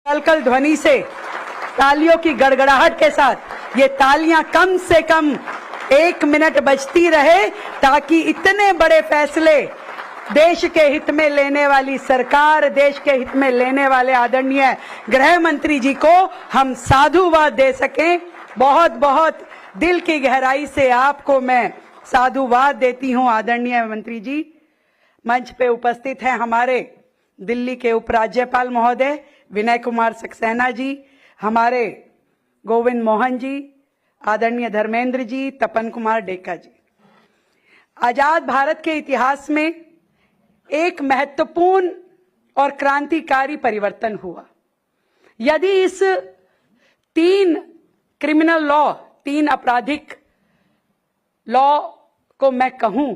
कल ध्वनि से, तालियों की गड़गड़ाहट के साथ ये तालियां कम से कम 1 मिनट बजती रहे, ताकि इतने बड़े फैसले देश के हित में लेने वाली सरकार, देश के हित में लेने वाले आदरणीय गृह मंत्री जी को हम साधुवाद दे सकें। बहुत बहुत दिल की गहराई से आपको मैं साधुवाद देती हूं आदरणीय मंत्री जी। मंच पे उपस्थित हैं हमारे दिल्ली के उपराज्यपाल महोदय विनय कुमार सक्सेना जी, हमारे गोविंद मोहन जी, आदरणीय धर्मेंद्र जी, तपन कुमार डेका जी। आजाद भारत के इतिहास में एक महत्वपूर्ण और क्रांतिकारी परिवर्तन हुआ। यदि इस 3 क्रिमिनल लॉ, 3 आपराधिक लॉ को मैं कहूं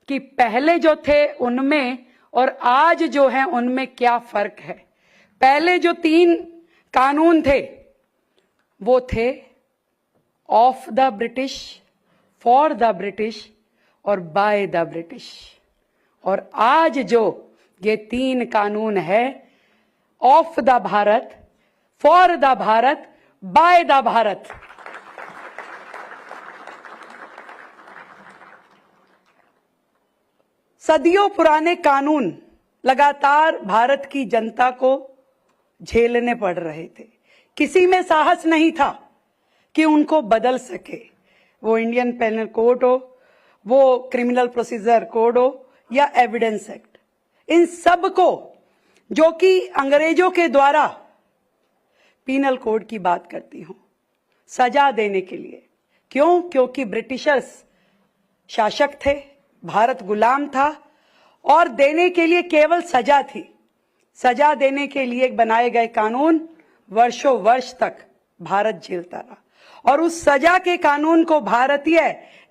कि पहले जो थे उनमें और आज जो है उनमें क्या फर्क है। पहले जो 3 कानून थे वो थे of the British, for the British और बाय द ब्रिटिश, और आज जो ये 3 कानून है of the Bharat, for the Bharat, by the Bharat. सदियों पुराने कानून लगातार भारत की जनता को झेलने पड़ रहे थे। किसी में साहस नहीं था कि उनको बदल सके, वो इंडियन पेनल कोड हो, वो क्रिमिनल प्रोसीजर कोड हो या एविडेंस एक्ट। इन सब को, जो कि अंग्रेजों के द्वारा पीनल कोड की बात करती हूं, सजा देने के लिए। क्यों? क्योंकि ब्रिटिशर्स शासक थे, भारत गुलाम था और देने के लिए केवल सजा थी। सजा देने के लिए बनाए गए कानून वर्षों वर्ष तक भारत झेलता रहा, और उस सजा के कानून को भारतीय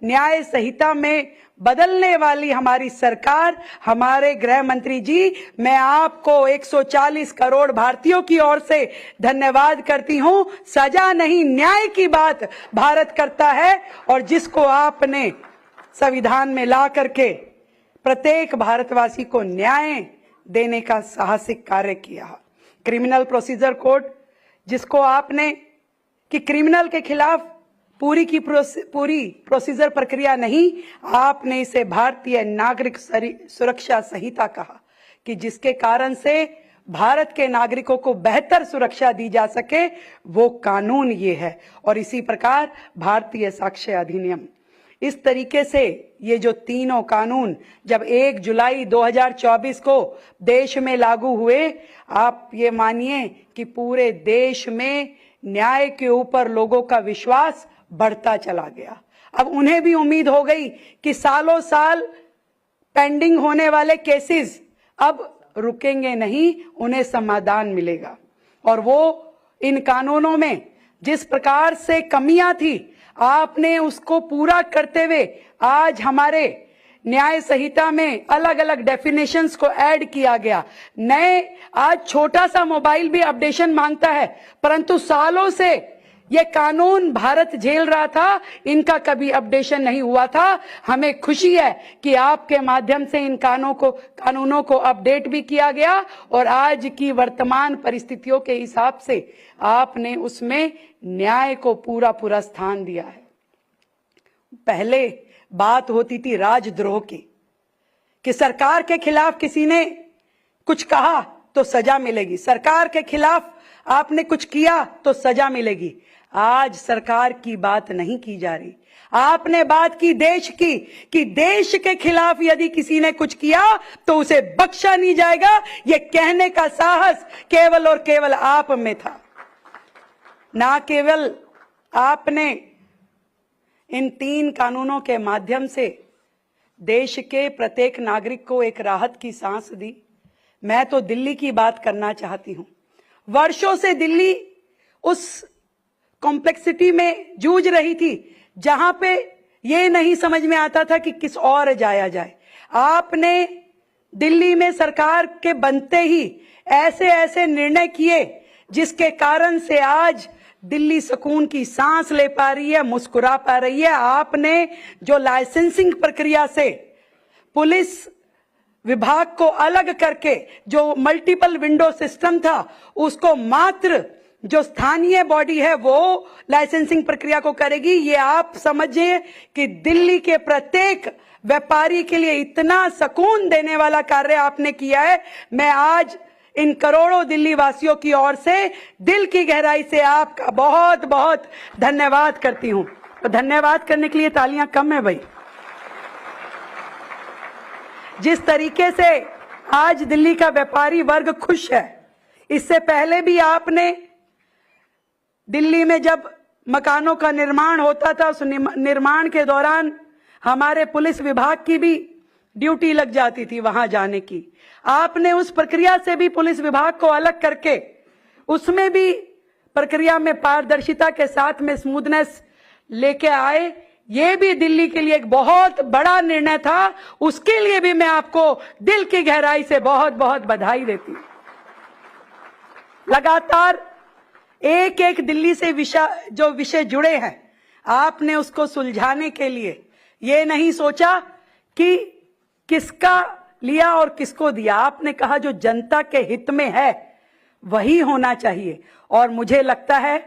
न्याय संहिता में बदलने वाली हमारी सरकार, हमारे गृह मंत्री जी, मैं आपको 140 करोड़ भारतीयों की ओर से धन्यवाद करती हूं। सजा नहीं, न्याय की बात भारत करता है, और जिसको आपने संविधान में ला करके प्रत्येक भारतवासी को न्याय देने का साहसिक कार्य किया। क्रिमिनल प्रोसीजर कोड, जिसको आपने कि क्रिमिनल के खिलाफ पूरी की पूरी प्रोसीजर प्रक्रिया नहीं, आपने इसे भारतीय नागरिक सुरक्षा संहिता कहा, कि जिसके कारण से भारत के नागरिकों को बेहतर सुरक्षा दी जा सके, वो कानून ये है। और इसी प्रकार भारतीय साक्ष्य अधिनियम। इस तरीके से ये जो तीनों कानून जब 1 जुलाई 2024 को देश में लागू हुए, आप ये मानिए कि पूरे देश में न्याय के ऊपर लोगों का विश्वास बढ़ता चला गया। अब उन्हें भी उम्मीद हो गई कि सालों साल पेंडिंग होने वाले केसेस अब रुकेंगे नहीं, उन्हें समाधान मिलेगा। और वो इन कानूनों में जिस प्रकार से कमियां थी, आपने उसको पूरा करते हुए आज हमारे न्याय संहिता में अलग अलग डेफिनेशंस को ऐड किया गया। नए, आज छोटा सा मोबाइल भी अपडेशन मांगता है, परंतु सालों से ये कानून भारत झेल रहा था, इनका कभी अपडेशन नहीं हुआ था। हमें खुशी है कि आपके माध्यम से इन कानूनों को अपडेट भी किया गया, और आज की वर्तमान परिस्थितियों के हिसाब से आपने उसमें न्याय को पूरा स्थान दिया है। पहले बात होती थी राजद्रोह की, कि सरकार के खिलाफ किसी ने कुछ कहा तो सजा मिलेगी, सरकार के खिलाफ आपने कुछ किया तो सजा मिलेगी। आज सरकार की बात नहीं की जा रही, आपने बात की देश की, कि देश के खिलाफ यदि किसी ने कुछ किया तो उसे बख्शा नहीं जाएगा। ये कहने का साहस केवल और केवल आप में था। ना केवल आपने इन 3 कानूनों के माध्यम से देश के प्रत्येक नागरिक को एक राहत की सांस दी। मैं तो दिल्ली की बात करना चाहती हूं। वर्षों से दिल्ली उस कॉम्प्लेक्सिटी में जूझ रही थी जहां पे ये नहीं समझ में आता था कि किस और जाया जाए। आपने दिल्ली में सरकार के बनते ही ऐसे ऐसे निर्णय किए जिसके कारण से आज दिल्ली सुकून की सांस ले पा रही है, मुस्कुरा पा रही है। आपने जो लाइसेंसिंग प्रक्रिया से पुलिस विभाग को अलग करके जो मल्टीपल विंडो सिस्टम था उसको मात्र जो स्थानीय बॉडी है वो लाइसेंसिंग प्रक्रिया को करेगी। ये आप समझिए कि दिल्ली के प्रत्येक व्यापारी के लिए इतना सुकून देने वाला कार्य आपने किया है। मैं आज इन करोड़ों दिल्ली वासियों की ओर से दिल की गहराई से आपका बहुत बहुत धन्यवाद करती हूं। तो धन्यवाद करने के लिए तालियां कम है भाई। जिस तरीके से आज दिल्ली का व्यापारी वर्ग खुश है, इससे पहले भी आपने दिल्ली में जब मकानों का निर्माण होता था उस निर्माण के दौरान हमारे पुलिस विभाग की भी ड्यूटी लग जाती थी वहां जाने की। आपने उस प्रक्रिया से भी पुलिस विभाग को अलग करके उसमें भी प्रक्रिया में पारदर्शिता के साथ में स्मूथनेस लेके आए। ये भी दिल्ली के लिए एक बहुत बड़ा निर्णय था। उसके लिए भी मैं आपको दिल की गहराई से बहुत बहुत बधाई देती हूं। लगातार एक एक दिल्ली से विषय जुड़े हैं, आपने उसको सुलझाने के लिए ये नहीं सोचा कि किसका लिया और किसको दिया। आपने कहा जो जनता के हित में है वही होना चाहिए। और मुझे लगता है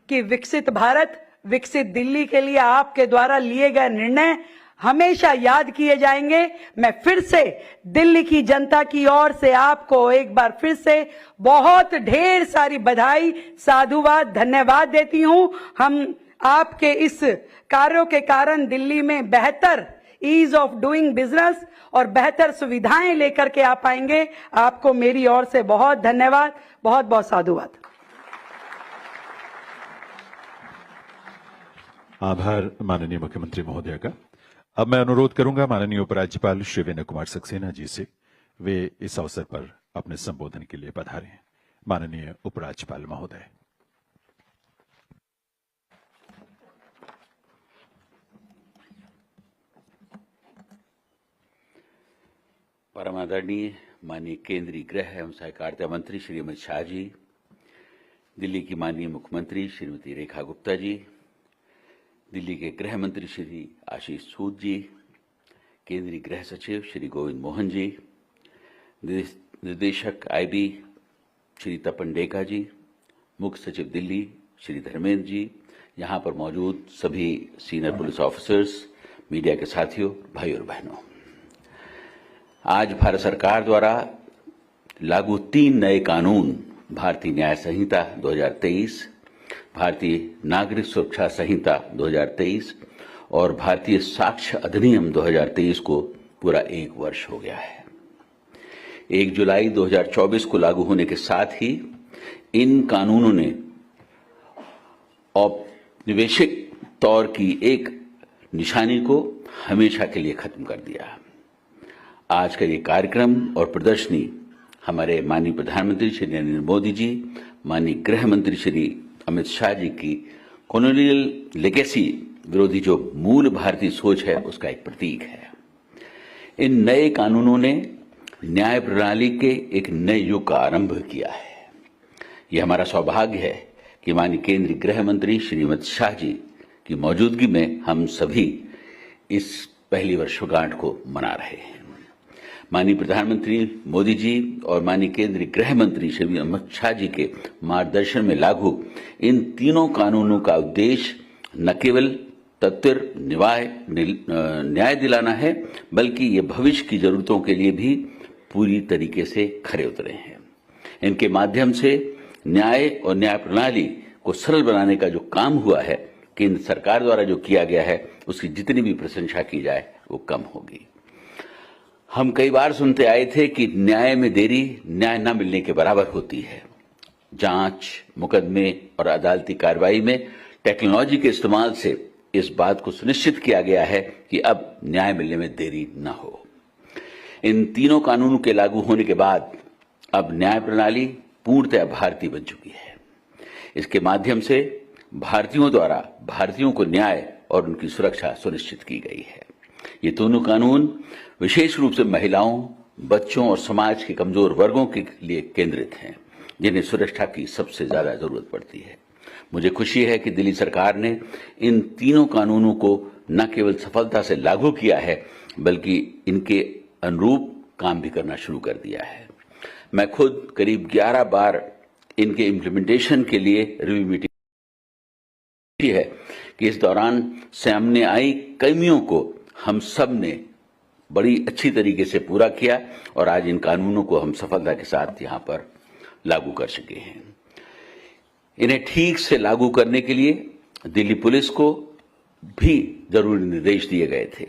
कि विकसित भारत, विकसित दिल्ली के लिए आपके द्वारा लिए गए निर्णय हमेशा याद किए जाएंगे। मैं फिर से दिल्ली की जनता की ओर से आपको एक बार फिर से बहुत ढेर सारी बधाई, साधुवाद, धन्यवाद देती हूं। हम आपके इस कार्यों के कारण दिल्ली में बेहतर ईज ऑफ डूइंग बिजनेस और बेहतर सुविधाएं लेकर के आ पाएंगे। आपको मेरी ओर से बहुत धन्यवाद, बहुत बहुत साधुवाद। आभार माननीय मुख्यमंत्री महोदय का। अब मैं अनुरोध करूंगा माननीय उपराज्यपाल श्री विनय कुमार सक्सेना जी से, वे इस अवसर पर अपने संबोधन के लिए पधारें। माननीय उपराज्यपाल महोदय। परम आदरणीय माननीय केंद्रीय गृह एवं सहकारिता मंत्री श्री अमित शाह जी, दिल्ली की माननीय मुख्यमंत्री श्रीमती रेखा गुप्ता जी, दिल्ली के गृह मंत्री श्री आशीष सूद जी, केंद्रीय गृह सचिव श्री गोविंद मोहन जी, निदेशक आईबी श्री तपन डेका जी, मुख्य सचिव दिल्ली श्री धर्मेंद्र जी, यहाँ पर मौजूद सभी सीनियर पुलिस ऑफिसर्स, मीडिया के साथियों, भाई और बहनों, आज भारत सरकार द्वारा लागू 3 नए कानून, भारतीय न्याय संहिता 2023, भारतीय नागरिक सुरक्षा संहिता 2023 और भारतीय साक्ष्य अधिनियम 2023 को पूरा 1 वर्ष हो गया है। 1 जुलाई 2024 को लागू होने के साथ ही इन कानूनों ने औपनिवेशिक तौर की एक निशानी को हमेशा के लिए खत्म कर दिया। आज का ये कार्यक्रम और प्रदर्शनी हमारे माननीय प्रधानमंत्री श्री नरेंद्र मोदी जी, माननीय गृह मंत्री श्री अमित शाह जी की कॉलोनियल लेगेसी विरोधी जो मूल भारतीय सोच है उसका एक प्रतीक है। इन नए कानूनों ने न्याय प्रणाली के एक नए युग का आरंभ किया है। यह हमारा सौभाग्य है कि माननीय केंद्रीय गृह मंत्री श्री अमित शाह जी की मौजूदगी में हम सभी इस पहली वर्षगांठ को मना रहे हैं। माननीय प्रधानमंत्री मोदी जी और माननीय केंद्रीय गृह मंत्री श्री अमित शाह जी के मार्गदर्शन में लागू इन तीनों कानूनों का उद्देश्य न केवल तत्पर न्याय दिलाना है, बल्कि ये भविष्य की जरूरतों के लिए भी पूरी तरीके से खरे उतरे हैं। इनके माध्यम से न्याय और न्याय प्रणाली को सरल बनाने का जो काम हुआ है, केंद्र सरकार द्वारा जो किया गया है, उसकी जितनी भी प्रशंसा की जाए वो कम होगी। हम कई बार सुनते आए थे कि न्याय में देरी न्याय न मिलने के बराबर होती है। जांच, मुकदमे और अदालती कार्रवाई में टेक्नोलॉजी के इस्तेमाल से इस बात को सुनिश्चित किया गया है कि अब न्याय मिलने में देरी न हो। इन तीनों कानूनों के लागू होने के बाद अब न्याय प्रणाली पूर्णतः भारतीय बन चुकी है। इसके माध्यम से भारतीयों द्वारा भारतीयों को न्याय और उनकी सुरक्षा सुनिश्चित की गई है। ये दोनों कानून विशेष रूप से महिलाओं, बच्चों और समाज के कमजोर वर्गों के लिए केंद्रित हैं, जिन्हें सुरक्षा की सबसे ज्यादा जरूरत पड़ती है। मुझे खुशी है कि दिल्ली सरकार ने इन तीनों कानूनों को न केवल सफलता से लागू किया है, बल्कि इनके अनुरूप काम भी करना शुरू कर दिया है। मैं खुद करीब 11 बार इनके इम्प्लीमेंटेशन के लिए रिव्यू मीटिंग है कि इस दौरान सामने आई कमियों को हम सब ने बड़ी अच्छी तरीके से पूरा किया और आज इन कानूनों को हम सफलता के साथ यहां पर लागू कर सके हैं। इन्हें ठीक से लागू करने के लिए दिल्ली पुलिस को भी जरूरी निर्देश दिए गए थे।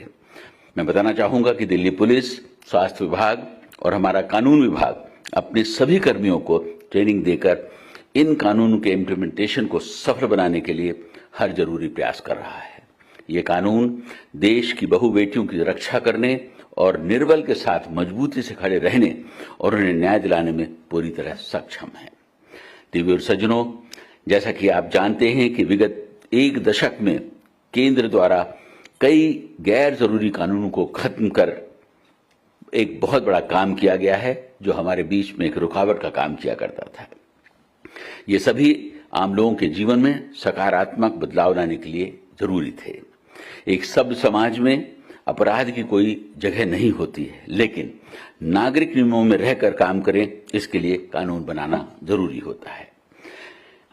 मैं बताना चाहूंगा कि दिल्ली पुलिस, स्वास्थ्य विभाग और हमारा कानून विभाग अपने सभी कर्मियों को ट्रेनिंग देकर इन कानूनों के इम्प्लीमेंटेशन को सफल बनाने के लिए हर जरूरी प्रयास कर रहा है। ये कानून देश की बहु बेटियों की रक्षा करने और निर्बल के साथ मजबूती से खड़े रहने और उन्हें न्याय दिलाने में पूरी तरह सक्षम है। दिव्य सज्जनों, जैसा कि आप जानते हैं कि विगत एक दशक में केंद्र द्वारा कई गैर जरूरी कानूनों को खत्म कर एक बहुत बड़ा काम किया गया है, जो हमारे बीच में एक रुकावट का काम किया करता था। ये सभी आम लोगों के जीवन में सकारात्मक बदलाव लाने के लिए जरूरी थे। एक सभ्य समाज में अपराध की कोई जगह नहीं होती है, लेकिन नागरिक नियमों में रहकर काम करें, इसके लिए कानून बनाना जरूरी होता है।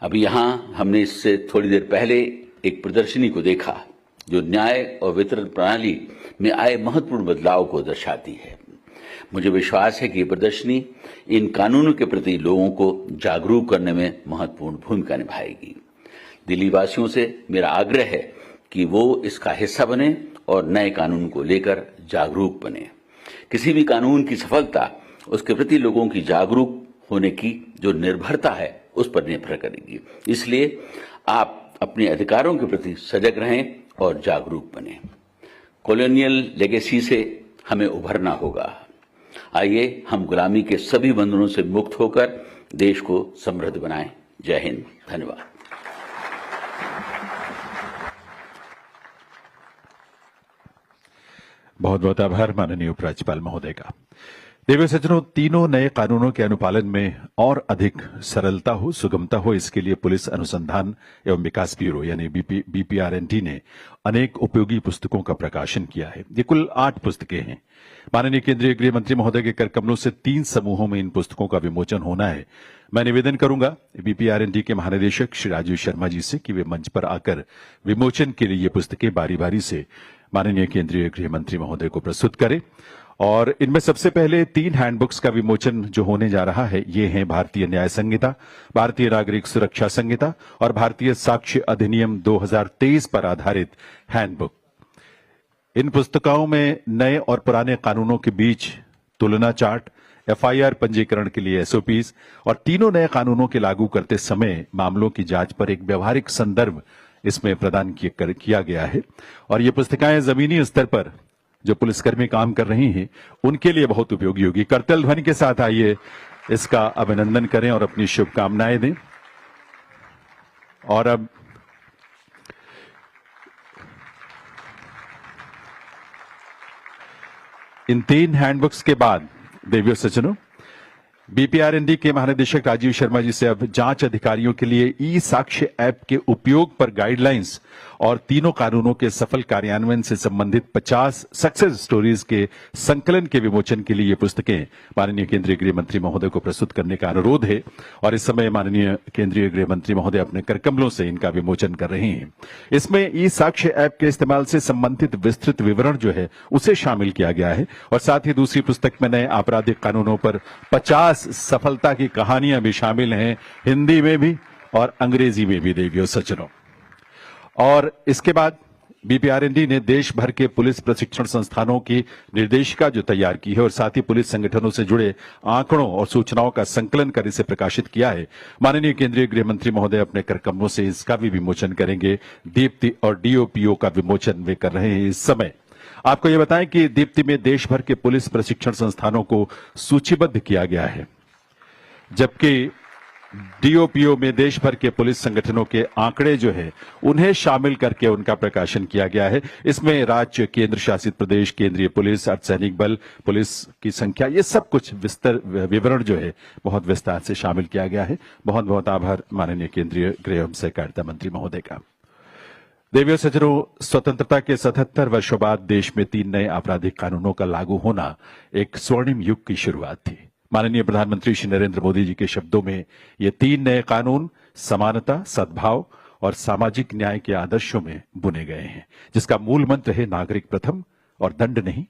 अभी यहां हमने इससे थोड़ी देर पहले एक प्रदर्शनी को देखा जो न्याय और वितरण प्रणाली में आए महत्वपूर्ण बदलाव को दर्शाती है। मुझे विश्वास है कि ये प्रदर्शनी इन कानूनों के प्रति लोगों को जागरूक करने में महत्वपूर्ण भूमिका निभाएगी। दिल्ली वासियों से मेरा आग्रह है कि वो इसका हिस्सा बने और नए कानून को लेकर जागरूक बने। किसी भी कानून की सफलता उसके प्रति लोगों की जागरूक होने की जो निर्भरता है उस पर निर्भर करेगी। इसलिए आप अपने अधिकारों के प्रति सजग रहें और जागरूक बने। कॉलोनियल लेगेसी से हमें उभरना होगा। आइए हम गुलामी के सभी बंधनों से मुक्त होकर देश को समृद्ध बनाएं। जय हिंद, धन्यवाद। बहुत बहुत आभार माननीय उपराज्यपाल महोदय का। दिव्य सज्जनों, तीनों नए कानूनों के अनुपालन में और अधिक सरलता हो, सुगमता हो, इसके लिए पुलिस अनुसंधान एवं विकास ब्यूरो यानी बीपीआरएनडी ने अनेक उपयोगी पुस्तकों का प्रकाशन किया है। ये कुल 8 पुस्तकें हैं। माननीय केंद्रीय गृह मंत्री महोदय के कर कमलों से 3 समूहों में इन पुस्तकों का विमोचन होना है। मैं निवेदन करूंगा बीपीआरएनडी के महानिदेशक श्री राजीव शर्मा जी से कि वे मंच पर आकर विमोचन के लिए ये पुस्तकें बारी बारी से माननीय केंद्रीय गृह मंत्री महोदय को प्रस्तुत करें। और इनमें सबसे पहले 3 हैंडबुक्स का विमोचन जो होने जा रहा है, ये हैं भारतीय न्याय संहिता, भारतीय नागरिक सुरक्षा संहिता और भारतीय साक्ष्य अधिनियम 2023 पर आधारित हैंडबुक। इन पुस्तकों में नए और पुराने कानूनों के बीच तुलना चार्ट, एफआईआर पंजीकरण के लिए एसओपीज और तीनों नए कानूनों के लागू करते समय मामलों की जांच पर एक व्यवहारिक संदर्भ इसमें प्रदान किया गया है। और ये पुस्तिकाएं जमीनी स्तर पर जो पुलिसकर्मी काम कर रही हैं उनके लिए बहुत उपयोगी होगी। करतल ध्वनि के साथ आइए इसका अभिनंदन करें और अपनी शुभकामनाएं दें। और अब इन 3 हैंडबुक्स के बाद देवियों सज्जनों, बीपीआरएनडी के महानिदेशक राजीव शर्मा जी से अब जांच अधिकारियों के लिए ई साक्ष्य ऐप के उपयोग पर गाइडलाइंस और तीनों कानूनों के सफल कार्यान्वयन से संबंधित 50 सक्सेस स्टोरीज के संकलन के विमोचन के लिए ये पुस्तकें माननीय केंद्रीय गृह मंत्री महोदय को प्रस्तुत करने का अनुरोध है। और इस समय माननीय केंद्रीय गृह मंत्री महोदय अपने करकमलों से इनका विमोचन कर रहे हैं। इसमें ई साक्ष्य ऐप के इस्तेमाल से संबंधित विस्तृत विवरण जो है उसे शामिल किया गया है। और साथ ही दूसरी पुस्तक में नए आपराधिक कानूनों पर 50 सफलता की कहानियां भी शामिल हैं, हिंदी में भी और अंग्रेजी में भी देवियों सज्जनों। और इसके बाद बीपीआरएनडी ने देश भर के पुलिस प्रशिक्षण संस्थानों की निर्देशिका जो तैयार की है और साथ ही पुलिस संगठनों से जुड़े आंकड़ों और सूचनाओं का संकलन कर इसे प्रकाशित किया है। माननीय केंद्रीय गृह मंत्री महोदय अपने करकमलों से इसका भी विमोचन करेंगे। दीप्ति और डीओपीओ का विमोचन वे कर रहे हैं इस समय। आपको यह बताएं कि दीप्ति में देश भर के पुलिस प्रशिक्षण संस्थानों को सूचीबद्ध किया गया है, जबकि डीओपीओ में देश भर के पुलिस संगठनों के आंकड़े जो है उन्हें शामिल करके उनका प्रकाशन किया गया है। इसमें राज्य, केंद्र शासित प्रदेश, केंद्रीय पुलिस, अर्धसैनिक बल, पुलिस की संख्या, ये सब कुछ विवरण जो है बहुत विस्तार से शामिल किया गया है। बहुत बहुत आभार माननीय केंद्रीय गृह एवं सहकारिता मंत्री महोदय का। देवियों सज्जनों, स्वतंत्रता के 77 वर्षों बाद देश में 3 नए आपराधिक कानूनों का लागू होना एक स्वर्णिम युग की शुरुआत थी। माननीय प्रधानमंत्री श्री नरेंद्र मोदी जी के शब्दों में ये 3 नए कानून समानता, सद्भाव और सामाजिक न्याय के आदर्शों में बुने गए हैं, जिसका मूल मंत्र है नागरिक प्रथम और दंड नहीं,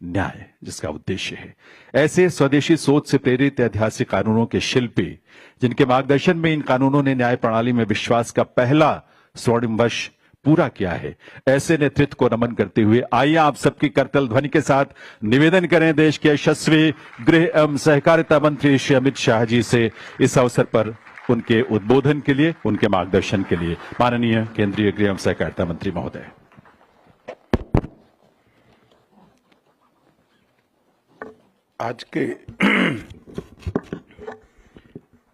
न्याय, जिसका उद्देश्य है ऐसे स्वदेशी सोच से प्रेरित ऐतिहासिक कानूनों के शिल्पी, जिनके मार्गदर्शन में इन कानूनों ने न्याय प्रणाली में विश्वास का पहला स्वर्णिम वर्ष पूरा किया है। ऐसे नेतृत्व को नमन करते हुए आइए आप सबकी करतल ध्वनि के साथ निवेदन करें देश के यशस्वी गृह एवं सहकारिता मंत्री श्री अमित शाह जी से इस अवसर पर उनके उद्बोधन के लिए, उनके मार्गदर्शन के लिए। माननीय केंद्रीय गृह एवं सहकारिता मंत्री महोदय।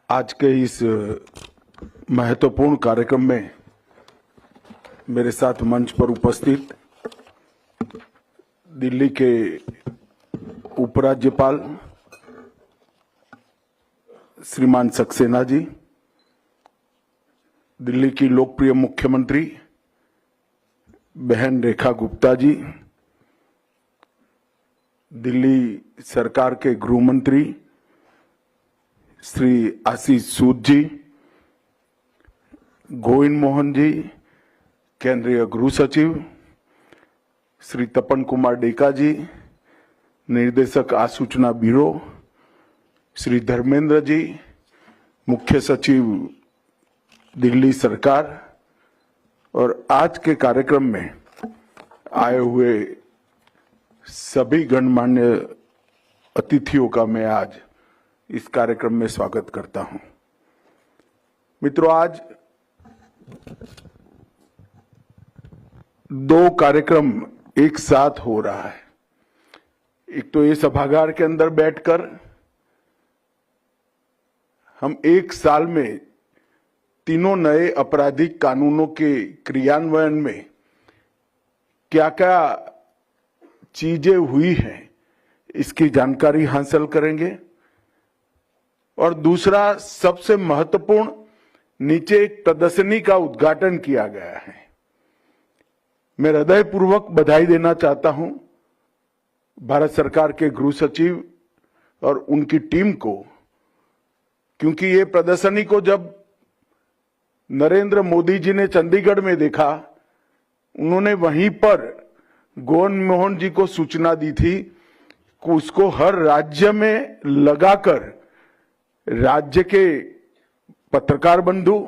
आज के इस महत्वपूर्ण कार्यक्रम में मेरे साथ मंच पर उपस्थित दिल्ली के उपराज्यपाल श्रीमान सक्सेना जी, दिल्ली की लोकप्रिय मुख्यमंत्री बहन रेखा गुप्ता जी, दिल्ली सरकार के गृह मंत्री श्री आशीष सूद जी, गोविंद मोहन जी, केंद्रीय गृह सचिव श्री तपन कुमार डेका जी, निर्देशक आसूचना ब्यूरो श्री धर्मेंद्र जी, मुख्य सचिव दिल्ली सरकार और आज के कार्यक्रम में आए हुए सभी गणमान्य अतिथियों का मैं आज इस कार्यक्रम में स्वागत करता हूं। मित्रों, आज 2 कार्यक्रम एक साथ हो रहा है। एक तो ये सभागार के अंदर बैठकर हम एक साल में 3 नए आपराधिक कानूनों के क्रियान्वयन में क्या क्या चीजें हुई हैं इसकी जानकारी हासिल करेंगे, और दूसरा सबसे महत्वपूर्ण, नीचे एक प्रदर्शनी का उद्घाटन किया गया है। मैं हृदयपूर्वक बधाई देना चाहता हूं भारत सरकार के गृह सचिव और उनकी टीम को, क्योंकि ये प्रदर्शनी को जब नरेंद्र मोदी जी ने चंडीगढ़ में देखा, उन्होंने वहीं पर गोविंद मोहन जी को सूचना दी थी कि उसको हर राज्य में लगाकर राज्य के पत्रकार बंधु,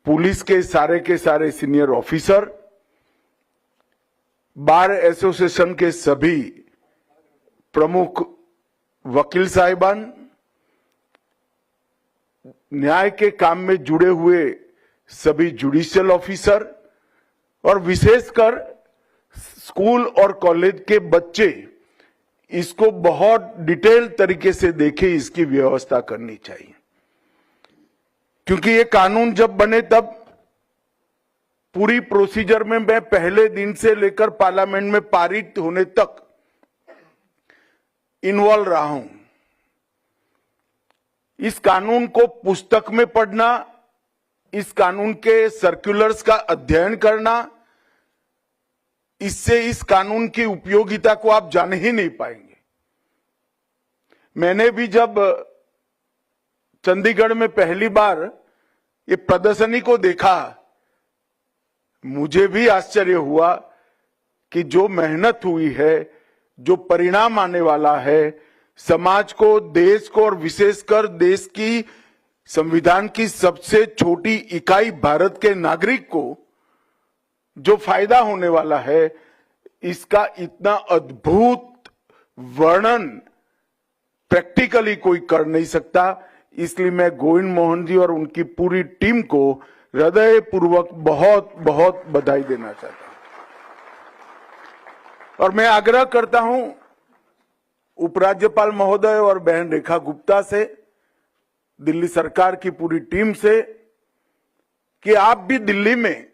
पुलिस के सारे सीनियर ऑफिसर, बार एसोसिएशन के सभी प्रमुख वकील साहिबान, न्याय के काम में जुड़े हुए सभी जुडिशियल ऑफिसर और विशेषकर स्कूल और कॉलेज के बच्चे इसको बहुत डिटेल तरीके से देखें, इसकी व्यवस्था करनी चाहिए। क्योंकि ये कानून जब बने तब पूरी प्रोसीजर में मैं पहले दिन से लेकर पार्लियामेंट में पारित होने तक इन्वॉल्व रहा हूं। इस कानून को पुस्तक में पढ़ना, इस कानून के सर्कुलर्स का अध्ययन करना, इससे इस कानून की उपयोगिता को आप जान ही नहीं पाएंगे। मैंने भी जब चंडीगढ़ में पहली बार ये प्रदर्शनी को देखा, मुझे भी आश्चर्य हुआ कि जो मेहनत हुई है, जो परिणाम आने वाला है, समाज को, देश को और विशेषकर देश की संविधान की सबसे छोटी इकाई भारत के नागरिक को जो फायदा होने वाला है, इसका इतना अद्भुत वर्णन प्रैक्टिकली कोई कर नहीं सकता। इसलिए मैं गोविंद मोहन जी और उनकी पूरी टीम को हृदयपूर्वक बहुत बहुत बधाई देना चाहता हूं। और मैं आग्रह करता हूं उपराज्यपाल महोदय और बहन रेखा गुप्ता से, दिल्ली सरकार की पूरी टीम से, कि आप भी दिल्ली में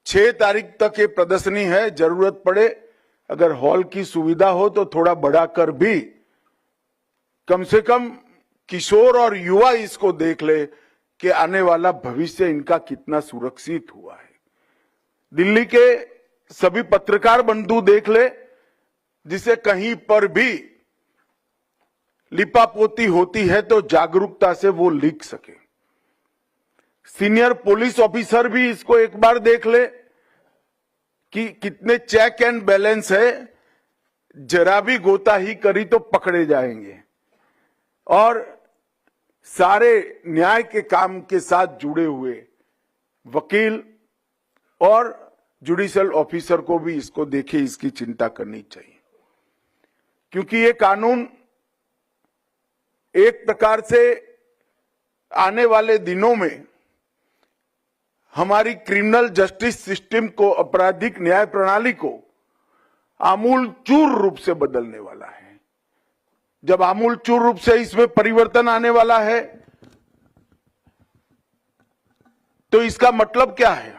6 तारीख तक ये प्रदर्शनी है, जरूरत पड़े अगर हॉल की सुविधा हो तो थोड़ा बढ़ाकर भी कम से कम किशोर और युवा इसको देख ले कि आने वाला भविष्य इनका कितना सुरक्षित हुआ है। दिल्ली के सभी पत्रकार बंधु देख ले, जिसे कहीं पर भी लिपापोती होती है तो जागरूकता से वो लिख सके। सीनियर पुलिस ऑफिसर भी इसको एक बार देख ले कि कितने चेक एंड बैलेंस है, जरा भी गोताही करी तो पकड़े जाएंगे। और सारे न्याय के काम के साथ जुड़े हुए वकील और जुडिशियल ऑफिसर को भी इसको देखे, इसकी चिंता करनी चाहिए, क्योंकि ये कानून एक प्रकार से आने वाले दिनों में हमारी क्रिमिनल जस्टिस सिस्टम को, आपराधिक न्याय प्रणाली को आमूलचूर रूप से बदलने वाला है। जब आमूलचूर रूप से इसमें परिवर्तन आने वाला है तो इसका मतलब क्या है?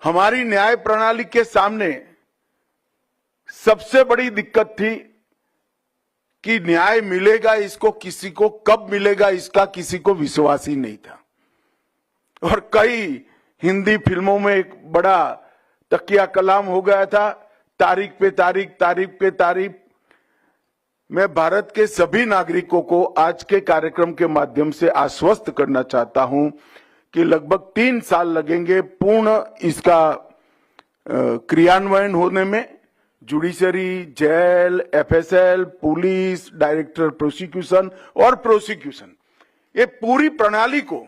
हमारी न्याय प्रणाली के सामने सबसे बड़ी दिक्कत थी कि न्याय मिलेगा इसको, किसी को कब मिलेगा इसका किसी को विश्वास ही नहीं था। और कई हिंदी फिल्मों में एक बड़ा तकिया कलाम हो गया था, तारीख पे तारीख, तारीख पे तारीख। मैं भारत के सभी नागरिकों को आज के कार्यक्रम के माध्यम से आश्वस्त करना चाहता हूं कि लगभग 3 साल लगेंगे पूर्ण इसका क्रियान्वयन होने में। Judiciary, jail, FSL, police, director prosecution और प्रोसिक्यूशन, ये पूरी प्रणाली को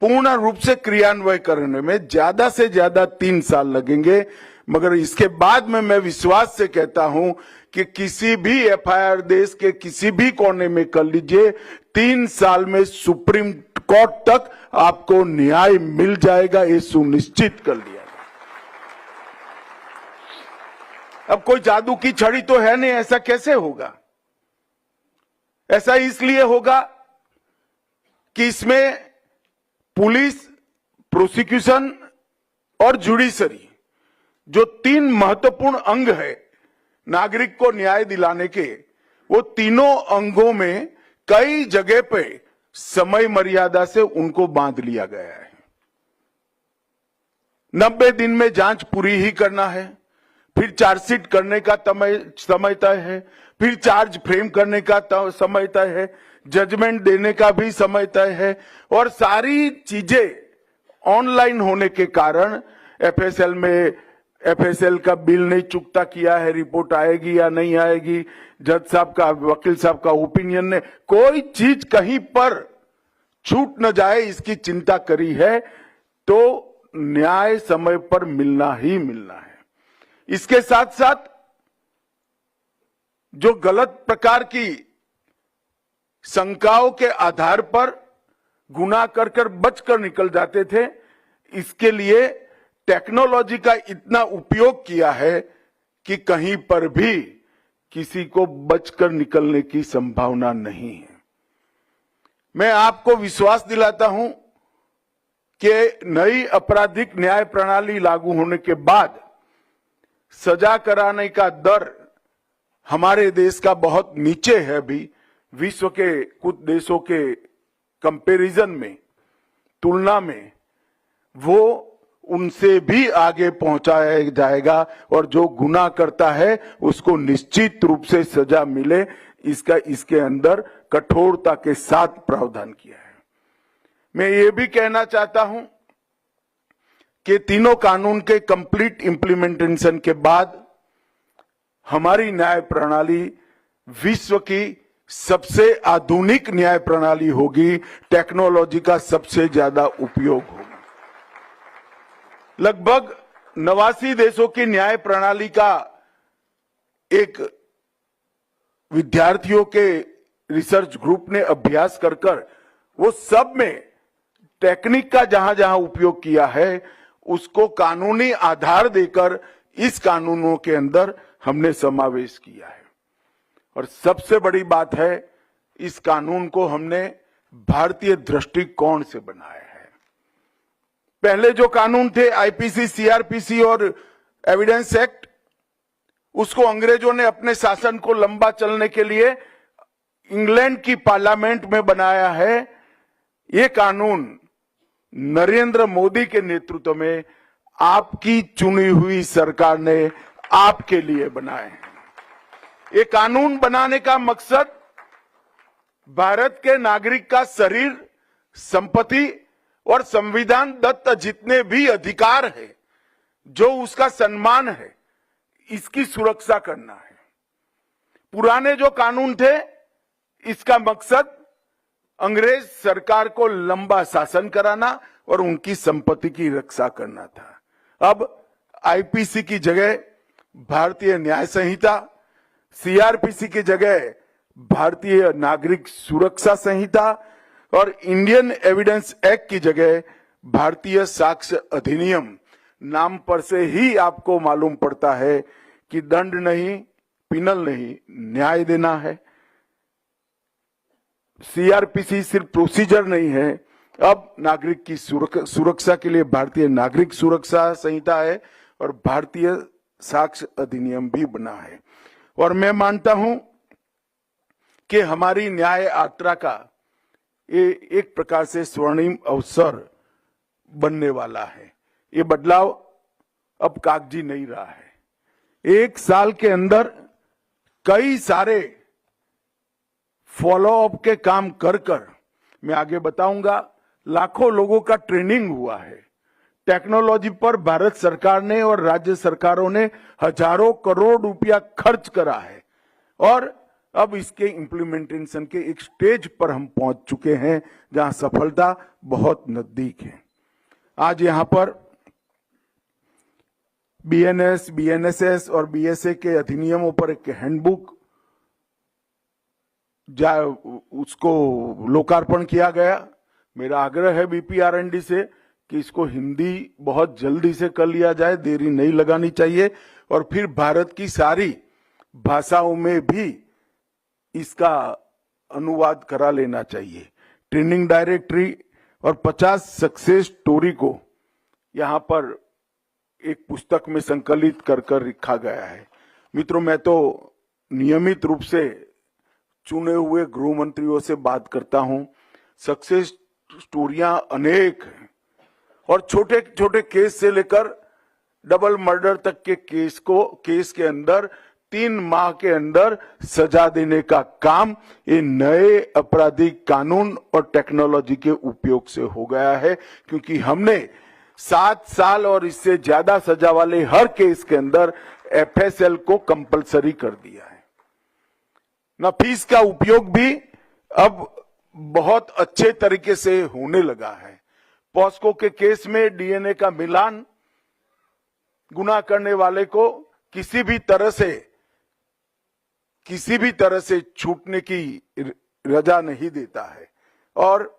पूर्ण रूप से क्रियान्वय करने में ज्यादा से ज्यादा 3 साल लगेंगे। मगर इसके बाद में मैं विश्वास से कहता हूं कि किसी भी एफआईआर देश के किसी भी कोने में कर लीजिए, 3 साल में सुप्रीम कोर्ट तक आपको न्याय मिल जाएगा, ये सुनिश्चित कर लिया। अब कोई जादू की छड़ी तो है नहीं, ऐसा कैसे होगा? ऐसा इसलिए होगा कि इसमें पुलिस, प्रोसिक्यूशन और जुडिशरी, जो 3 महत्वपूर्ण अंग है नागरिक को न्याय दिलाने के, वो तीनों अंगों में कई जगह पे समय मर्यादा से उनको बांध लिया गया है। 90 दिन में जांच पूरी ही करना है, फिर चार्जशीट करने का समय तय है, फिर चार्ज फ्रेम करने का समय तय है, जजमेंट देने का भी समय तय है। और सारी चीजें ऑनलाइन होने के कारण एफएसएल का बिल नहीं चुकता किया है, रिपोर्ट आएगी या नहीं आएगी, जज साहब का, वकील साहब का ओपिनियन ने, कोई चीज कहीं पर छूट न जाए इसकी चिंता करी है, तो न्याय समय पर मिलना ही मिलना है। इसके साथ साथ जो गलत प्रकार की शंकाओं के आधार पर गुनाह कर बचकर निकल जाते थे, इसके लिए टेक्नोलॉजी का इतना उपयोग किया है कि कहीं पर भी किसी को बचकर निकलने की संभावना नहीं है। मैं आपको विश्वास दिलाता हूं कि नई आपराधिक न्याय प्रणाली लागू होने के बाद सजा कराने का दर हमारे देश का बहुत नीचे है। भी विश्व के कुछ देशों के कंपैरिजन में, तुलना में, वो उनसे भी आगे पहुंचाया जाएगा और जो गुनाह करता है उसको निश्चित रूप से सजा मिले, इसका इसके अंदर कठोरता के साथ प्रावधान किया है। मैं ये भी कहना चाहता हूं कि तीनों कानून के कंप्लीट इंप्लीमेंटेशन के बाद हमारी न्याय प्रणाली विश्व की सबसे आधुनिक न्याय प्रणाली होगी, टेक्नोलॉजी का सबसे ज्यादा उपयोग होगा। लगभग 89 देशों की न्याय प्रणाली का एक विद्यार्थियों के रिसर्च ग्रुप ने अभ्यास कर वो सब में टेक्निक का जहां जहां उपयोग किया है, उसको कानूनी आधार देकर इस कानूनों के अंदर हमने समावेश किया है। और सबसे बड़ी बात है, इस कानून को हमने भारतीय दृष्टिकोण से बनाया है। पहले जो कानून थे आईपीसी, सीआरपीसी और एविडेंस एक्ट, उसको अंग्रेजों ने अपने शासन को लंबा चलने के लिए इंग्लैंड की पार्लियामेंट में बनाया है ये कानून नरेंद्र मोदी के नेतृत्व में आपकी चुनी हुई सरकार ने आपके लिए बनाए हैं। ये कानून बनाने का मकसद भारत के नागरिक का शरीर, संपत्ति और संविधान दत्त जितने भी अधिकार है, जो उसका सम्मान है, इसकी सुरक्षा करना है। पुराने जो कानून थे, इसका मकसद अंग्रेज सरकार को लंबा शासन कराना और उनकी संपत्ति की रक्षा करना था। अब आईपीसी की जगह भारतीय न्याय संहिता, सीआरपीसी की जगह भारतीय नागरिक सुरक्षा संहिता और इंडियन एविडेंस एक्ट की जगह भारतीय साक्ष्य अधिनियम नाम पर से ही आपको मालूम पड़ता है कि दंड नहीं, पिनल नहीं, न्याय देना है। सीआरपीसी सिर्फ प्रोसीजर नहीं है, अब नागरिक की सुरक्षा के लिए भारतीय नागरिक सुरक्षा संहिता है और भारतीय साक्ष्य अधिनियम भी बना है। और मैं मानता हूं कि हमारी न्याय यात्रा का ये एक प्रकार से स्वर्णिम अवसर बनने वाला है। ये बदलाव अब कागजी नहीं रहा है। एक साल के अंदर कई सारे फॉलो अप के काम कर मैं आगे बताऊंगा, लाखों लोगों का ट्रेनिंग हुआ है। टेक्नोलॉजी पर भारत सरकार ने और राज्य सरकारों ने हजारों करोड़ रुपया खर्च करा है और अब इसके इम्प्लीमेंटेशन के एक स्टेज पर हम पहुंच चुके हैं जहां सफलता बहुत नजदीक है। आज यहां पर बीएनएस, बीएनएसएस और बीएसए के अधिनियमों पर एक हैंडबुक उसको लोकार्पण किया गया। मेरा आग्रह है बीपीआरएनडी से कि इसको हिंदी बहुत जल्दी से कर लिया जाए, देरी नहीं लगानी चाहिए और फिर भारत की सारी भाषाओं में भी इसका अनुवाद करा लेना चाहिए। ट्रेनिंग डायरेक्टरी और 50 सक्सेस स्टोरी को यहां पर एक पुस्तक में संकलित कर लिखा गया है। मित्रों, मैं तो नियमित रूप से चुने हुए गृह मंत्रियों से बात करता हूं। सक्सेस स्टोरियां अनेक हैं और छोटे छोटे केस से लेकर डबल मर्डर तक के केस के अंदर 3 माह के अंदर सजा देने का काम ये नए आपराधिक कानून और टेक्नोलॉजी के उपयोग से हो गया है, क्योंकि हमने 7 साल और इससे ज्यादा सजा वाले हर केस के अंदर एफएसएल को कंपलसरी कर दिया है। फीस का उपयोग भी अब बहुत अच्छे तरीके से होने लगा है। पॉस्को के केस में डीएनए का मिलान गुनाह करने वाले को किसी भी तरह से छूटने की रजा नहीं देता है और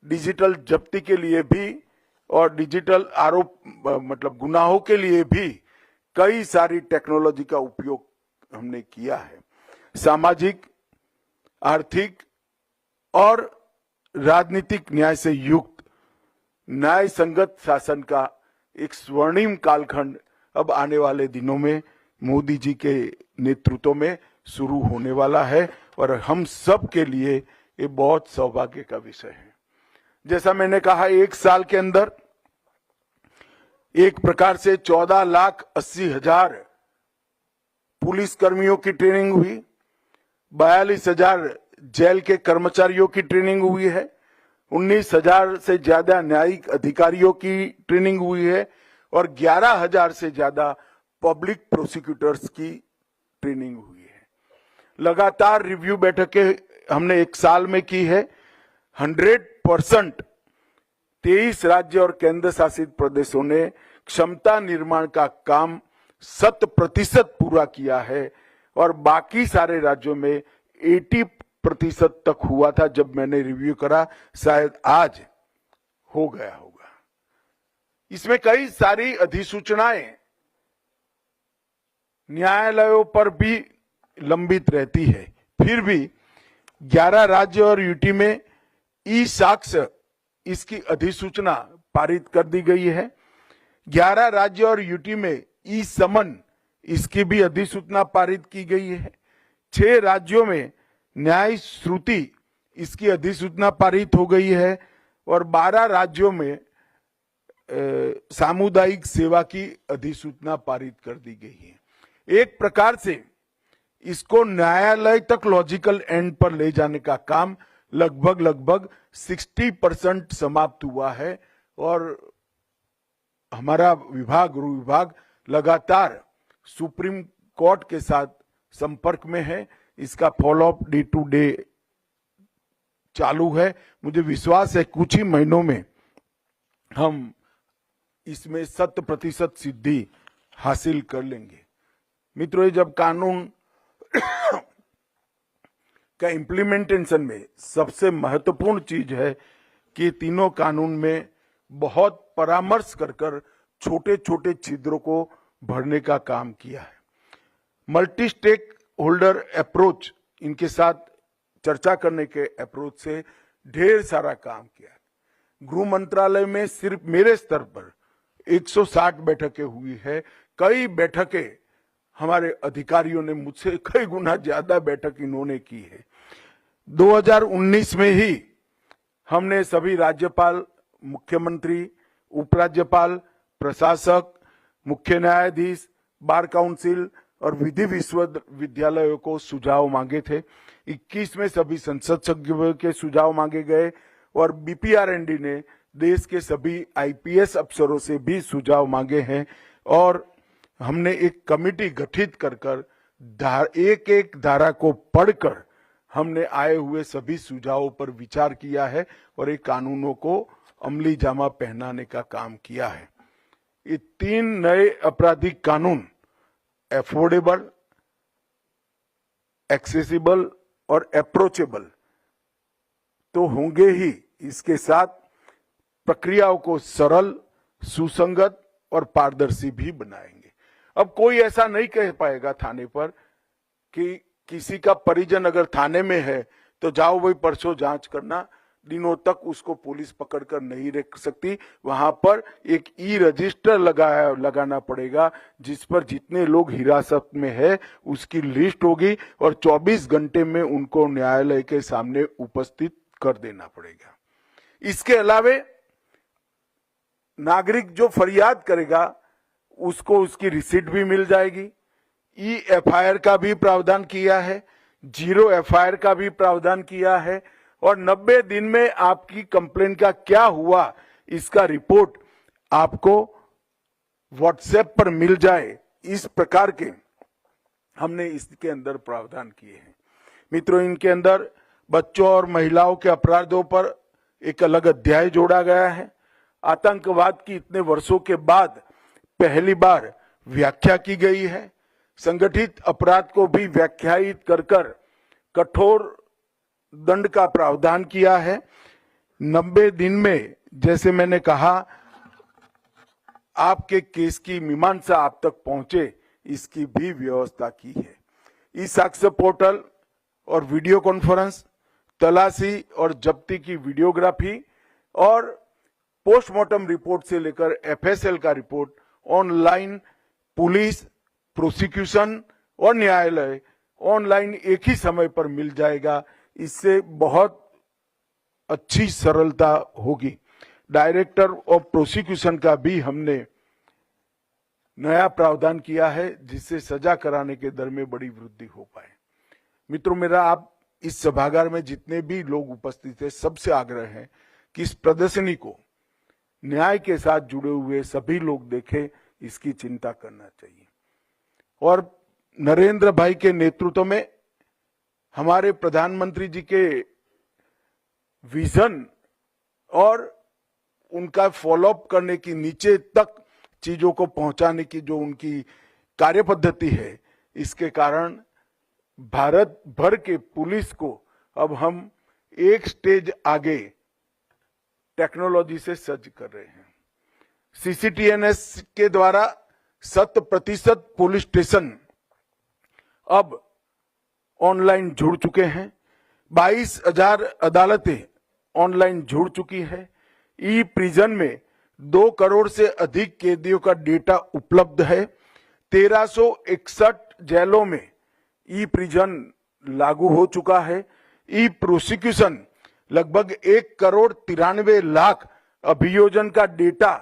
डिजिटल जब्ती के लिए भी और डिजिटल आरोप मतलब गुनाहों के लिए भी कई सारी टेक्नोलॉजी का उपयोग हमने किया है। सामाजिक, आर्थिक और राजनीतिक न्याय से युक्त न्याय संगत शासन का एक स्वर्णिम कालखंड अब आने वाले दिनों में मोदी जी के नेतृत्व में शुरू होने वाला है और हम सब के लिए ये बहुत सौभाग्य का विषय है। जैसा मैंने कहा, एक साल के अंदर एक प्रकार से 14,80,000 पुलिस कर्मियों की ट्रेनिंग हुई, 42,000 जेल के कर्मचारियों की ट्रेनिंग हुई है, 19,000 से ज्यादा न्यायिक अधिकारियों की ट्रेनिंग हुई है और 11,000 से ज्यादा पब्लिक प्रोसिक्यूटर्स की ट्रेनिंग हुई है। लगातार रिव्यू बैठकें हमने एक साल में की है। 100% 23 राज्य और केंद्र शासित प्रदेशों ने क्षमता निर्माण का काम 100% पूरा किया है और बाकी सारे राज्यों में 80% तक हुआ था। जब मैंने रिव्यू करा, शायद आज हो गया होगा। इसमें कई सारी अधिसूचनाएं न्यायालयों पर भी लंबित रहती है, फिर भी 11 राज्य और यूटी में ई साक्ष्य इसकी अधिसूचना पारित कर दी गई है। 11 राज्य और यूटी में ई समन इसकी भी अधिसूचना पारित की गई है। 6 राज्यों में न्याय श्रुति इसकी अधिसूचना पारित हो गई है। और 12 राज्यों में सामुदायिक सेवा की अधिसूचना पारित कर दी गई है। एक प्रकार से इसको न्यायालय तक लॉजिकल एंड पर ले जाने का काम लगभग 60% समाप्त हुआ है और हमारा विभाग, गृह विभाग लगातार सुप्रीम कोर्ट के साथ संपर्क में है। इसका फॉलोअप डे टू डे चालू है। मुझे विश्वास है कुछ ही महीनों में हम इसमें 100% सिद्धि हासिल कर लेंगे। मित्रों, जब कानून का इम्प्लीमेंटेशन में सबसे महत्वपूर्ण चीज है कि तीनों कानून में बहुत परामर्श कर छोटे छोटे छिद्रों को भरने का काम किया है। मल्टी स्टेक होल्डर अप्रोच, इनके साथ चर्चा करने के अप्रोच से ढेर सारा काम किया है। गृह मंत्रालय में सिर्फ मेरे स्तर पर 160 बैठकें हुई है। कई बैठकें हमारे अधिकारियों ने मुझसे कई गुना ज्यादा बैठक इन्होंने की है। 2019 में ही हमने सभी राज्यपाल, मुख्यमंत्री, उपराज्यपाल, प्रशासक, मुख्य न्यायाधीश, बार काउंसिल और विधि विश्वविद्यालयों को सुझाव मांगे थे। 21 में सभी संसद सभ्यों के सुझाव मांगे गए और बीपीआरएनडी ने देश के सभी आईपीएस अफसरों से भी सुझाव मांगे हैं और हमने एक कमेटी गठित कर एक एक धारा को पढ़कर हमने आए हुए सभी सुझावों पर विचार किया है और एक कानूनों को अमली जामा पहनाने का काम किया है। ये 3 नए आपराधिक कानून अफोर्डेबल, एक्सेसिबल और अप्रोचेबल तो होंगे ही, इसके साथ प्रक्रियाओं को सरल, सुसंगत और पारदर्शी भी बनाएंगे। अब कोई ऐसा नहीं कह पाएगा थाने पर कि किसी का परिजन अगर थाने में है तो जाओ भाई परसों जांच करना, दिनों तक उसको पुलिस पकड़कर नहीं रख सकती। वहां पर एक ई रजिस्टर लगाना पड़ेगा जिस पर जितने लोग हिरासत में है उसकी लिस्ट होगी और 24 घंटे में उनको न्यायालय के सामने उपस्थित कर देना पड़ेगा। इसके अलावे नागरिक जो फरियाद करेगा उसको उसकी रिसीट भी मिल जाएगी। ई एफआईआर का भी प्रावधान किया है, 0 एफआईआर का भी प्रावधान किया है और 90 दिन में आपकी कंप्लेन का क्या हुआ इसका रिपोर्ट आपको व्हाट्सएप पर मिल जाए, इस प्रकार के हमने इसके अंदर प्रावधान किए हैं। मित्रों, इनके अंदर बच्चों और महिलाओं के अपराधों पर एक अलग अध्याय जोड़ा गया है। आतंकवाद की इतने वर्षों के बाद पहली बार व्याख्या की गई है। संगठित अपराध को भी व्याख्यायित कर कठोर दंड का प्रावधान किया है। 90 दिन में, जैसे मैंने कहा, आपके केस की मीमांसा आप तक पहुंचे, इसकी भी व्यवस्था की है। ई साक्ष्य पोर्टल और वीडियो कॉन्फ्रेंस, तलाशी और जब्ती की वीडियोग्राफी और पोस्टमार्टम रिपोर्ट से लेकर एफएसएल का रिपोर्ट ऑनलाइन, पुलिस, प्रोसिक्यूशन और न्यायालय ऑनलाइन एक ही समय पर मिल जाएगा। इससे बहुत अच्छी सरलता होगी। डायरेक्टर ऑफ प्रोसिक्यूशन का भी हमने नया प्रावधान किया है जिससे सजा कराने के दर में बड़ी वृद्धि हो पाए। मित्रों, मेरा आप इस सभागार में जितने भी लोग उपस्थित हैं सबसे आग्रह है कि इस प्रदर्शनी को न्याय के साथ जुड़े हुए सभी लोग देखें, इसकी चिंता करना चाहिए। और नरेंद्र भाई के नेतृत्व में हमारे प्रधानमंत्री जी के विजन और उनका फॉलोअप करने की, नीचे तक चीजों को पहुंचाने की जो उनकी कार्यपद्धति है, इसके कारण भारत भर के पुलिस को अब हम एक स्टेज आगे टेक्नोलॉजी से सज्ज कर रहे हैं। सीसीटीएनएस के द्वारा 100% पुलिस स्टेशन अब ऑनलाइन जुड़ चुके हैं। 22,000 अदालतें ऑनलाइन जुड़ चुकी है। ई प्रिजन में 2 करोड़ से अधिक कैदियों का डेटा उपलब्ध है। 1361 जेलों में ई प्रिजन लागू हो चुका है। ई प्रोसिक्यूशन लगभग 1,93,00,000 अभियोजन का डेटा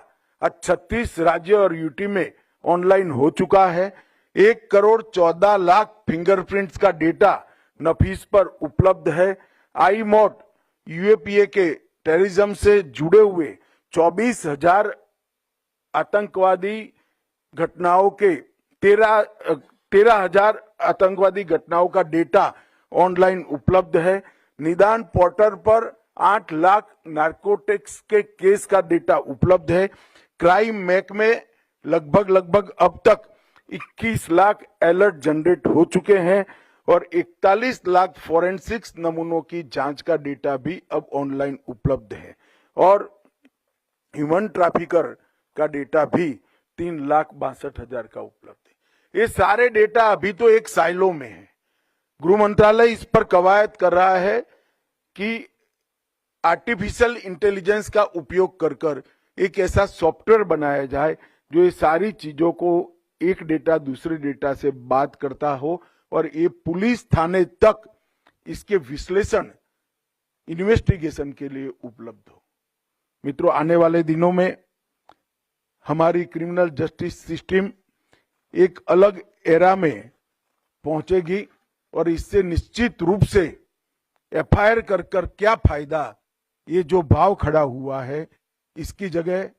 36 राज्य और यूटी में ऑनलाइन हो चुका है। 1,14,00,000 फिंगरप्रिंट्स का डेटा नफीस पर उपलब्ध है। आई मॉड यूएपीए के टेररिज्म से जुड़े हुए 24,000 आतंकवादी घटनाओं के 13,000 आतंकवादी घटनाओं का डेटा ऑनलाइन उपलब्ध है। निदान पोर्टल पर 8 लाख नार्कोटिक्स के केस का डेटा उपलब्ध है। क्राइम मैक में लगभग अब तक 21 लाख अलर्ट जनरेट हो चुके हैं और 41 लाख फॉरेंसिक्स नमूनों की जांच का डेटा भी अब ऑनलाइन उपलब्ध है और ह्यूमन ट्रैफिकर का डेटा भी 3,62,000 का उपलब्ध है। ये सारे डेटा अभी तो एक साइलो में है। गृह मंत्रालय इस पर कवायद कर रहा है कि आर्टिफिशियल इंटेलिजेंस का उपयोग कर एक ऐसा सॉफ्टवेयर बनाया जाए जो ये सारी चीजों को एक डेटा दूसरे डेटा से बात करता हो और ये पुलिस थाने तक इसके विश्लेषण इन्वेस्टिगेशन के लिए उपलब्ध हो। मित्रों, आने वाले दिनों में हमारी क्रिमिनल जस्टिस सिस्टम एक अलग एरा में पहुंचेगी और इससे निश्चित रूप से एफआईआर कर क्या फायदा, ये जो भाव खड़ा हुआ है इसकी जगह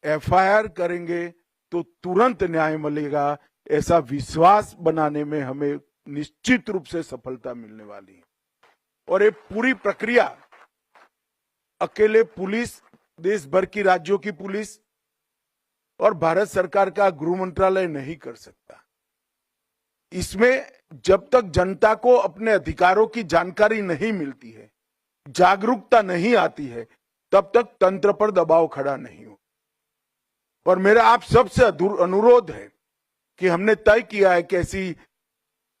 एफआईआर करेंगे तो तुरंत न्याय मिलेगा, ऐसा विश्वास बनाने में हमें निश्चित रूप से सफलता मिलने वाली है। और ये पूरी प्रक्रिया अकेले पुलिस, देश भर की राज्यों की पुलिस और भारत सरकार का गृह मंत्रालय नहीं कर सकता। इसमें जब तक जनता को अपने अधिकारों की जानकारी नहीं मिलती है, जागरूकता नहीं आती है, तब तक तंत्र पर दबाव खड़ा नहीं हो। और मेरा आप सबसे अनुरोध है कि हमने तय किया है कि ऐसी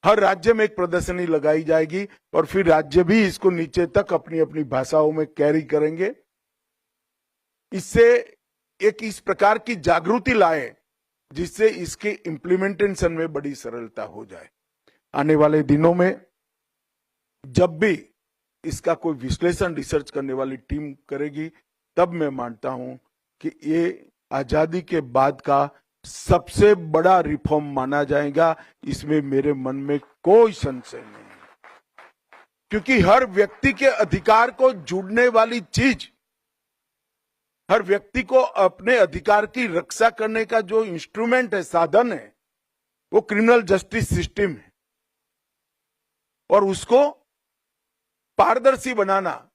हर राज्य में एक प्रदर्शनी लगाई जाएगी और फिर राज्य भी इसको नीचे तक अपनी अपनी भाषाओं में कैरी करेंगे। इससे एक इस प्रकार की जागृति लाए जिससे इसके इम्प्लीमेंटेशन में बड़ी सरलता हो जाए। आने वाले दिनों में जब भी इसका कोई विश्लेषण रिसर्च करने वाली टीम करेगी, तब मैं मानता हूं कि ये आजादी के बाद का सबसे बड़ा रिफॉर्म माना जाएगा। इसमें मेरे मन में कोई संशय नहीं है, क्योंकि हर व्यक्ति के अधिकार को जुड़ने वाली चीज, हर व्यक्ति को अपने अधिकार की रक्षा करने का जो इंस्ट्रूमेंट है, साधन है, वो क्रिमिनल जस्टिस सिस्टम है। और उसको पारदर्शी बनाना,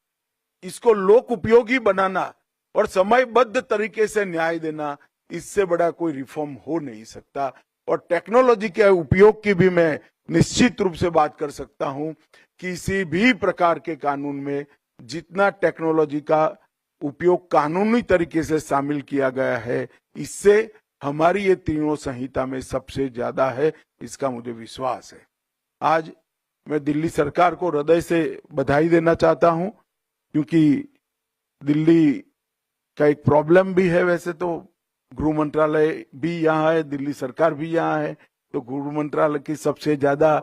इसको लोक उपयोगी बनाना और समयबद्ध तरीके से न्याय देना, इससे बड़ा कोई रिफॉर्म हो नहीं सकता। और टेक्नोलॉजी के उपयोग की भी मैं निश्चित रूप से बात कर सकता हूं। किसी भी प्रकार के कानून में जितना टेक्नोलॉजी का उपयोग कानूनी तरीके से शामिल किया गया है, इससे हमारी ये तीनों संहिता में सबसे ज्यादा है, इसका मुझे विश्वास है। आज मैं दिल्ली सरकार को हृदय से बधाई देना चाहता हूं, क्योंकि दिल्ली का एक प्रॉब्लम भी है। वैसे तो गृह मंत्रालय भी यहाँ है, दिल्ली सरकार भी यहाँ है, तो गृह मंत्रालय की सबसे ज्यादा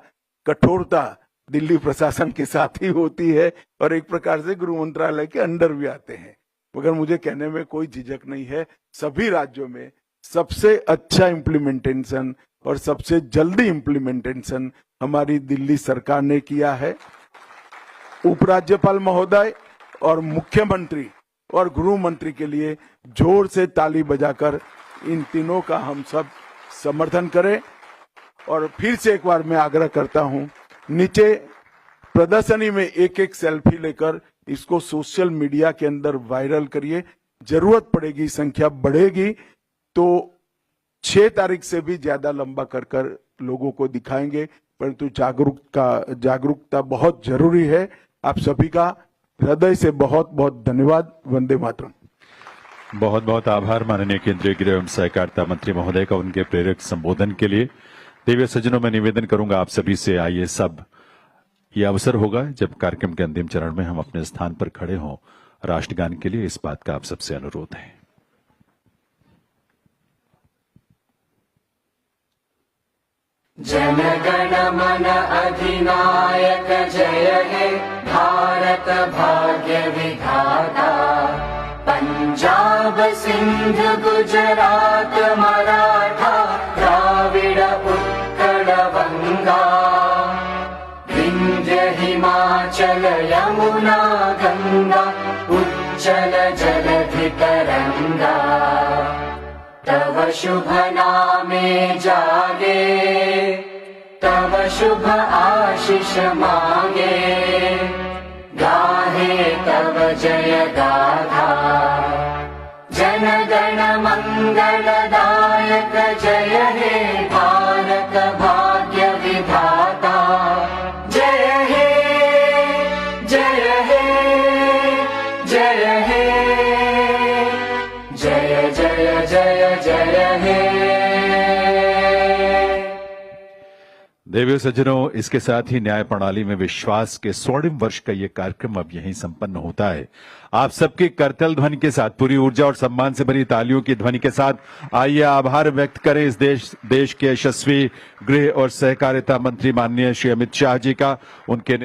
कठोरता दिल्ली प्रशासन के साथ ही होती है और एक प्रकार से गृह मंत्रालय के अंडर भी आते हैं। मगर मुझे कहने में कोई झिझक नहीं है, सभी राज्यों में सबसे अच्छा इम्प्लीमेंटेशन और सबसे जल्दी इम्प्लीमेंटेशन हमारी दिल्ली सरकार ने किया है। उपराज्यपाल महोदय और मुख्यमंत्री और गृह मंत्री के लिए जोर से ताली बजाकर इन तीनों का हम सब समर्थन करें। और फिर से एक बार मैं आग्रह करता हूं, नीचे प्रदर्शनी में एक एक सेल्फी लेकर इसको सोशल मीडिया के अंदर वायरल करिए। जरूरत पड़ेगी, संख्या बढ़ेगी तो 6 तारीख से भी ज्यादा लंबा कर लोगों को दिखाएंगे, परंतु जागरूकता बहुत जरूरी है। आप सभी का हृदय से बहुत बहुत धन्यवाद। वंदे मातरम। बहुत बहुत आभार माननीय केंद्रीय गृह एवं सहकारिता मंत्री महोदय का उनके प्रेरक संबोधन के लिए। देवी सज्जनों, मैं निवेदन करूंगा आप सभी से, आइए सब, ये अवसर होगा जब कार्यक्रम के अंतिम चरण में हम अपने स्थान पर खड़े हों राष्ट्रगान के लिए, इस बात का आप सबसे अनुरोध है। जन गण मन अधिनायक जय हे। भारत भाग्य विधाता, पंजाब सिंध गुजरात मराठा द्राविड उत्कल बंगा, विंध्य हिमाचल यमुना गंगा उच्चल जलधि तरंगा, तव शुभ नामे जागे, तव शुभ आशीष मांगे, गाहे तव जय गाथा, जन गण मंगलदायक जय हे भारत भाग्य विधाता, जय हे जय हे जय हे जय जय जय जय हे। देवियों सज्जनों, इसके साथ ही न्याय प्रणाली में विश्वास के 16वें वर्ष का ये कार्यक्रम अब यहीं संपन्न होता है। आप सबकी करतल ध्वनि के साथ, पूरी ऊर्जा और सम्मान से भरी तालियों की ध्वनि के साथ आइए आभार व्यक्त करें इस देश के यशस्वी गृह और सहकारिता मंत्री माननीय श्री अमित शाह जी का, उनके